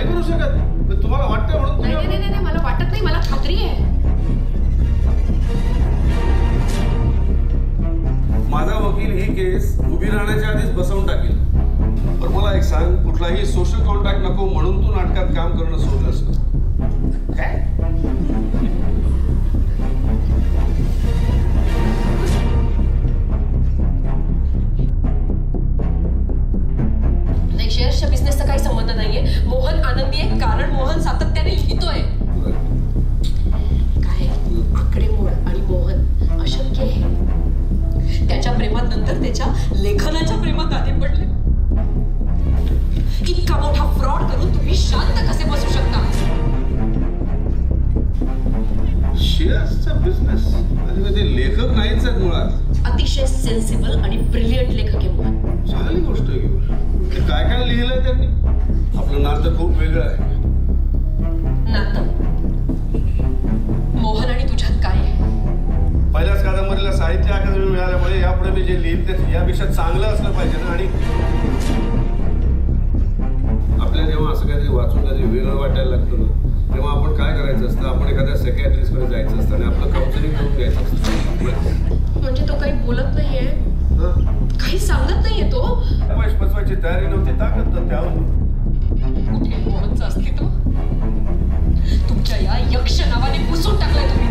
नाही करू शकत. पण तुम्हाला वाटतं म्हणून नाही मला वाटत नाही, मला खात्री आहे. माझा वकील ही केस उभी राहण्याच्या आधीच बसवून टाकेल. पण मला एक सांग, कुठलाही सोशल कॉन्टॅक्ट नको म्हणून तू नाटकात काम करणं सोडलंस काय? शेअर्सच्या बिझनेसचा काही संबंध नाहीये. मोहन आनंदी आहे कारण मोहन सातत्याने लिहितोय. काय आकडेमोड आणि मोहन अशक्य आहे. त्याच्या प्रेमात नंतर त्याच्या लेखनाच्या प्रेमात आधी पडले. इतका मोठा फ्रॉड करून तुम्ही शांत कसे बसू शकता? शेअर्सचा बिझनेस आणि ते लेखक नाहीच आहेत मुळात. अतिशय सेन्सिबल आणि ब्रिलियंट लेखक आहे मोहन. चांगली गोष्ट आहे. काय काय लिहिलंय त्यांनी? आपलं नातं खूप वेगळं आहे. नातं? मोहन आणि तुझ्यात काय आहे? पहिल्याच कादंबरीला साहित्य अकादमी मिळाल्यामुळे यापुढे मी जे लिहिल ते यापेक्षा चांगलं असलं पाहिजे ना. आणि आपल्या जेव्हा असं काहीतरी वाचून काहीतरी वेगळं वाटायला लागतं ना, तेव्हा आपण काय करायचं असतं? आपण एखाद्या सायकियाट्रिस्टकडे जायचं असतं आणि आपलं काउन्सिलिंग करून घ्यायचं असतं. म्हणजे तो काही बोलत नाहीये, काही सांगत नाहीये. तो पैसे पचवायची तयारी नव्हती, ताकद तर त्यावर. कुठे मोहनचं अस्तित्व? तुमच्या या यक्ष नावाने पुसून टाकलंय तुम्ही.